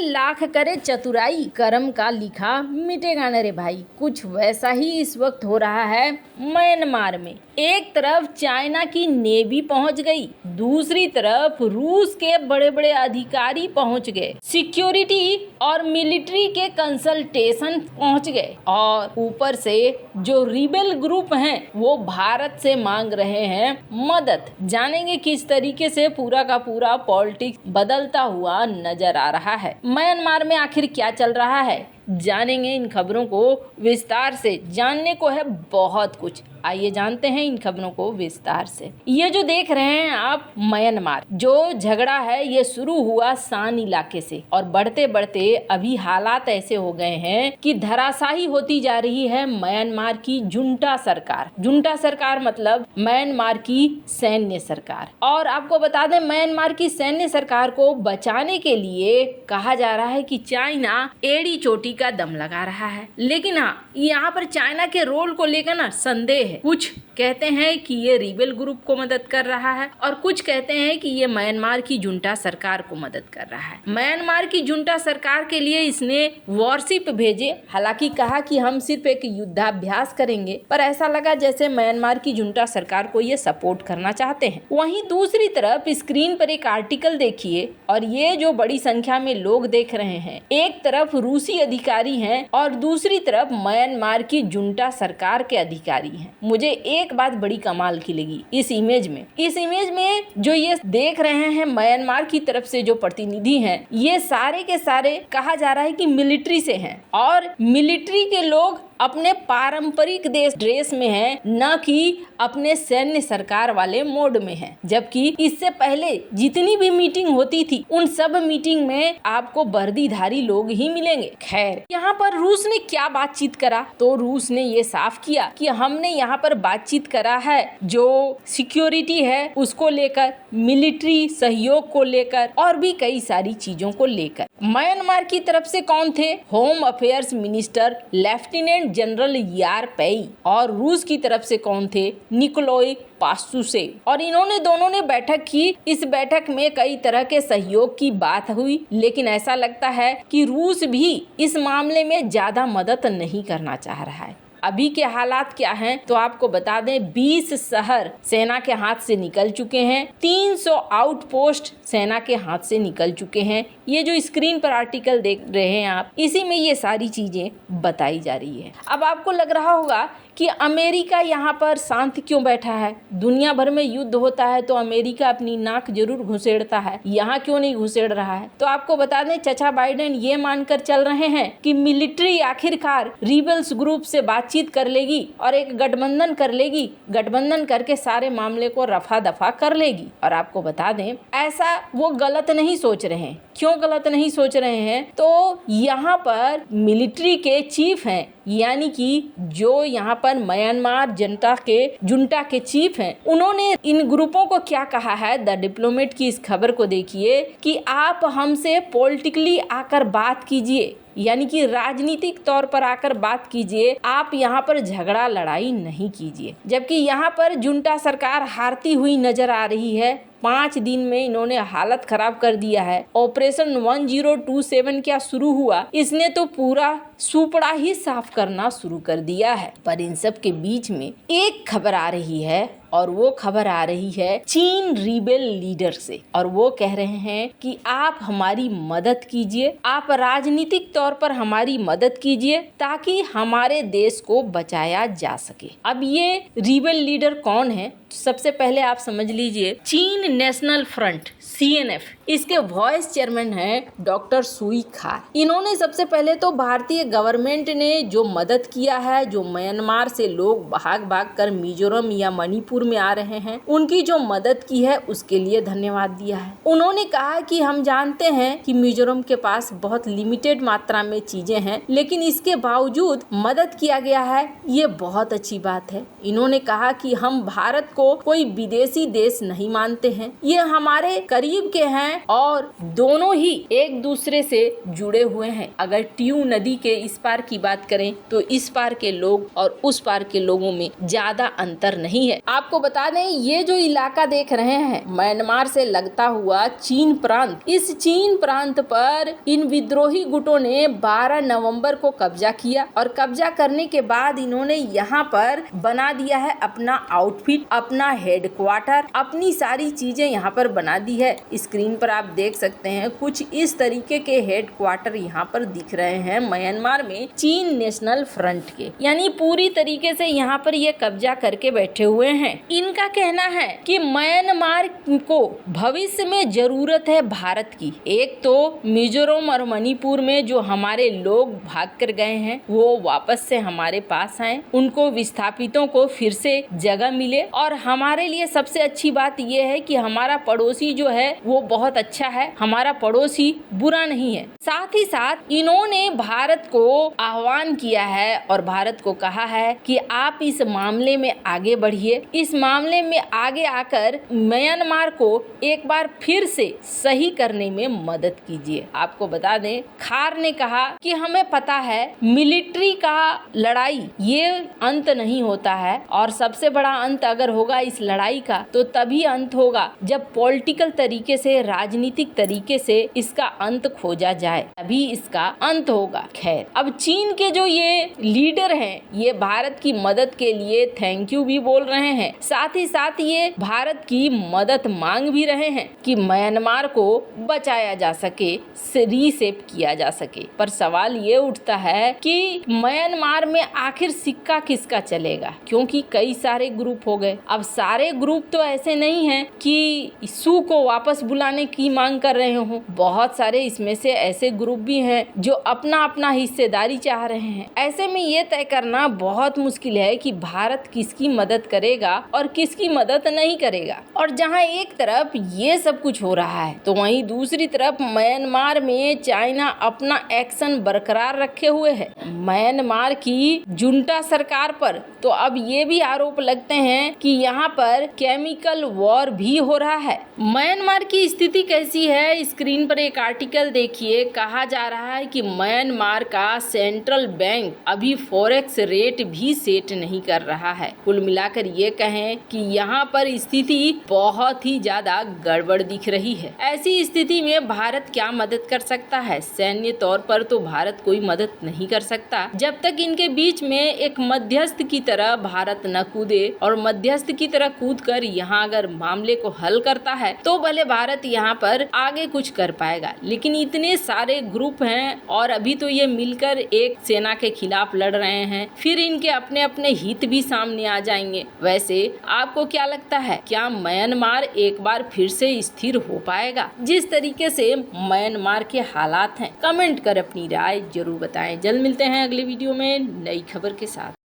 लाख करे चतुराई, कर्म का लिखा मिटेगा न रे भाई। कुछ वैसा ही इस वक्त हो रहा है म्यांमार में। एक तरफ चाइना की नेवी पहुंच गई, दूसरी तरफ रूस के बड़े बड़े अधिकारी पहुंच गए, सिक्योरिटी और मिलिट्री के कंसल्टेशन पहुंच गए, और ऊपर से जो रिबेल ग्रुप हैं वो भारत से मांग रहे हैं मदद। जानेंगे किस तरीके से पूरा का पूरा पॉलिटिक्स बदलता हुआ नजर आ रहा है। म्यांमार में आखिर क्या चल रहा है, जानेंगे। इन खबरों को विस्तार से जानने को है बहुत कुछ। आइए जानते हैं इन खबरों को विस्तार से। ये जो देख रहे हैं आप म्यांमार, जो झगड़ा है ये शुरू हुआ शान इलाके से, और बढ़ते बढ़ते अभी हालात ऐसे हो गए हैं कि धराशायी होती जा रही है म्यांमार की जुंटा सरकार। जुंटा सरकार मतलब म्यांमार की सैन्य सरकार। और आपको बता दें, म्यांमार की सैन्य सरकार को बचाने के लिए कहा जा रहा है कि चाइना एड़ी चोटी का दम लगा रहा है। लेकिन हाँ, यहाँ पर चाइना के रोल को लेकर ना संदेह है। कुछ कहते हैं कि ये रिबेल ग्रुप को मदद कर रहा है, और कुछ कहते हैं कि ये म्यांमार की जुंटा सरकार को मदद कर रहा है। म्यांमार की जुंटा सरकार के लिए इसने वॉरशिप भेजे, हालांकि कहा कि हम सिर्फ एक युद्धाभ्यास करेंगे, पर ऐसा लगा जैसे म्यांमार की जुंटा सरकार को ये सपोर्ट करना चाहते हैं। वहीं दूसरी तरफ स्क्रीन पर एक आर्टिकल देखिए, और ये जो बड़ी संख्या में लोग देख रहे हैं, एक तरफ रूसी अधिकारी हैं और दूसरी तरफ म्यांमार की जुंटा सरकार के अधिकारी हैं। मुझे एक बात बड़ी कमाल की लगी इस इमेज में जो ये देख रहे हैं म्यांमार की तरफ से जो प्रतिनिधि हैं, ये सारे के सारे कहा जा रहा है कि मिलिट्री से हैं, और मिलिट्री के लोग अपने पारंपरिक ड्रेस में हैं, न कि अपने सैन्य सरकार वाले मोड में हैं। जबकि इससे पहले जितनी भी मीटिंग होती थी, उन सब मीटिंग में आपको वर्दीधारी लोग ही मिलेंगे। खैर, यहाँ पर रूस ने क्या बातचीत करा, तो रूस ने ये साफ किया कि हमने यहाँ पर बातचीत करा है जो सिक्योरिटी है उसको लेकर, मिलिट्री सहयोग को लेकर, और भी कई सारी चीजों को लेकर। म्यांमार की तरफ से कौन थे? Home affairs minister lieutenant general यार पेई। और रूस की तरफ से कौन थे? निकोलाई पास्टुसेव। और इन्होंने दोनों ने बैठक की। इस बैठक में कई तरह के सहयोग की बात हुई, लेकिन ऐसा लगता है कि रूस भी इस मामले में ज्यादा मदद नहीं करना चाह रहा है। अभी के हालात क्या हैं, तो आपको बता दें 20 शहर सेना के हाथ से निकल चुके हैं, 300 आउटपोस्ट सेना के हाथ से निकल चुके हैं। ये जो स्क्रीन पर आर्टिकल देख रहे हैं आप, इसी में ये सारी चीजें बताई जा रही है। अब आपको लग रहा होगा कि अमेरिका यहाँ पर शांत क्यों बैठा है? दुनिया भर में युद्ध होता है तो अमेरिका अपनी नाक जरूर घुसेड़ता है, यहाँ क्यों नहीं घुसेड़ रहा है? तो आपको बता दें, चचा बाइडेन ये मानकर चल रहे हैं कि मिलिट्री आखिरकार रिबेल्स ग्रुप से बातचीत कर लेगी और एक गठबंधन कर लेगी, गठबंधन करके सारे मामले को रफा दफा कर लेगी। और आपको बता दें, ऐसा वो गलत नहीं सोच रहे हैं। क्यों गलत नहीं सोच रहे हैं? तो यहाँ पर मिलिट्री के चीफ हैं, यानी कि जो यहाँ पर म्यांमार जुंटा के चीफ हैं, उन्होंने इन ग्रुपों को क्या कहा है? द डिप्लोमेट की इस खबर को देखिए कि आप हमसे पॉलिटिकली आकर बात कीजिए, यानी कि राजनीतिक तौर पर आकर बात कीजिए, आप यहाँ पर झगड़ा लड़ाई नहीं कीजिए। जबकि यहाँ पर जुंटा सरकार हारती हुई नजर आ रही है। 5 दिन में इन्होंने हालत खराब कर दिया है। ऑपरेशन 1027 क्या शुरू हुआ, इसने तो पूरा सुपड़ा ही साफ करना शुरू कर दिया है। पर इन सब के बीच में एक खबर आ रही है, और वो खबर आ रही है चीन रिबेल लीडर से, और वो कह रहे हैं कि आप हमारी मदद कीजिए, आप राजनीतिक तौर पर हमारी मदद कीजिए ताकि हमारे देश को बचाया जा सके। अब ये रिबेल लीडर कौन है? सबसे पहले आप समझ लीजिए, चीन नेशनल फ्रंट CNF, इसके वाइस चेयरमैन हैं डॉक्टर सुई खार। इन्होंने सबसे पहले तो भारतीय गवर्नमेंट ने जो मदद किया है, जो म्यांमार से लोग भाग भाग कर मिजोरम या मणिपुर में आ रहे हैं, उनकी जो मदद की है उसके लिए धन्यवाद दिया है। उन्होंने कहा कि हम जानते हैं कि मिजोरम के पास बहुत लिमिटेड मात्रा में चीजें हैं, लेकिन इसके बावजूद मदद किया गया है, ये बहुत अच्छी बात है। इन्होंने कहा कि हम भारत को कोई विदेशी देश नहीं मानते हैं, ये हमारे करीब के हैं और दोनों ही एक दूसरे से जुड़े हुए हैं। अगर ट्यू नदी के इस पार की बात करें तो इस पार के लोग और उस पार के लोगों में ज्यादा अंतर नहीं है। आपको बता दें, ये जो इलाका देख रहे हैं म्यांमार से लगता हुआ चीन प्रांत, इस चीन प्रांत पर इन विद्रोही गुटों ने 12 नवंबर को कब्जा किया और कब्जा करने के बाद इन्होंने यहाँ पर बना दिया है अपना आउटफिट, अपना हेडक्वार्टर, अपनी सारी चीजें यहाँ पर बना दी है। स्क्रीन पर आप देख सकते हैं कुछ इस तरीके के हेडक्वार्टर यहाँ पर दिख रहे हैं म्यांमार में चीन नेशनल फ्रंट के, यानी पूरी तरीके से यहाँ पर ये कब्जा करके बैठे हुए हैं। इनका कहना है कि म्यांमार को भविष्य में जरूरत है भारत की। एक तो मिजोरम और मणिपुर में जो हमारे लोग भाग कर गए हैं वो वापस से हमारे पास आए, उनको विस्थापितों को फिर से जगह मिले, और हमारे लिए सबसे अच्छी बात यह है कि हमारा पड़ोसी जो है वो बहुत अच्छा है, हमारा पड़ोसी बुरा नहीं है। साथ ही साथ इन्होंने भारत को आह्वान किया है और भारत को कहा है कि आप इस मामले में आगे बढ़िए, इस मामले में आगे आकर म्यांमार को एक बार फिर से सही करने में मदद कीजिए। आपको बता दें, खार ने कहा कि हमें पता है मिलिट्री का लड़ाई ये अंत नहीं होता है, और सबसे बड़ा अंत अगर होगा इस लड़ाई का तो तभी अंत होगा जब पॉलिटिकल तरीके से, राजनीतिक तरीके से इसका अंत खोजा जाए, तभी इसका अंत होगा। खैर, अब चीन के जो ये लीडर हैं ये भारत की मदद के लिए थैंक यू भी बोल रहे हैं, साथ ही साथ ये भारत की मदद मांग भी रहे हैं कि म्यांमार को बचाया जा सके, रीसेट किया जा सके। पर सवाल ये उठता है कि म्यांमार में आखिर सिक्का किसका चलेगा, क्योंकि कई सारे ग्रुप हो गए। अब सारे ग्रुप तो ऐसे नहीं हैं कि सू को वापस बुलाने की मांग कर रहे हो, बहुत सारे इसमें से ऐसे ग्रुप भी हैं जो अपना अपना हिस्सेदारी चाह रहे हैं। ऐसे में ये तय करना बहुत मुश्किल है कि भारत किसकी मदद करेगा और किसकी मदद नहीं करेगा। और जहां एक तरफ ये सब कुछ हो रहा है तो वहीं दूसरी तरफ म्यांमार में चाइना अपना एक्शन बरकरार रखे हुए है। म्यांमार की जुंटा सरकार पर तो अब ये भी आरोप लगते हैं कि यहाँ पर केमिकल वॉर भी हो रहा है। म्यांमार की स्थिति कैसी है, स्क्रीन पर एक आर्टिकल देखिए। कहा जा रहा है कि म्यांमार का सेंट्रल बैंक अभी फॉरेक्स रेट भी सेट नहीं कर रहा है। कुल मिलाकर ये कहें कि यहाँ पर स्थिति बहुत ही ज्यादा गड़बड़ दिख रही है। ऐसी स्थिति में भारत क्या मदद कर सकता है? सैन्य तौर पर तो भारत कोई मदद नहीं कर सकता जब तक इनके बीच में एक मध्यस्थ की तरह भारत न कूदे, और मध्यस्थ की तरह कूद कर यहाँ अगर मामले को हल करता है तो भले भारत यहाँ पर आगे कुछ कर पाएगा। लेकिन इतने सारे ग्रुप हैं और अभी तो ये मिलकर एक सेना के खिलाफ लड़ रहे हैं, फिर इनके अपने अपने हित भी सामने आ जाएंगे। वैसे आपको क्या लगता है, क्या म्यांमार एक बार फिर से स्थिर हो पाएगा? जिस तरीके से म्यांमार के हालात हैं, कमेंट कर अपनी राय जरूर बताएं। जल्द मिलते हैं अगले वीडियो में नई खबर के साथ।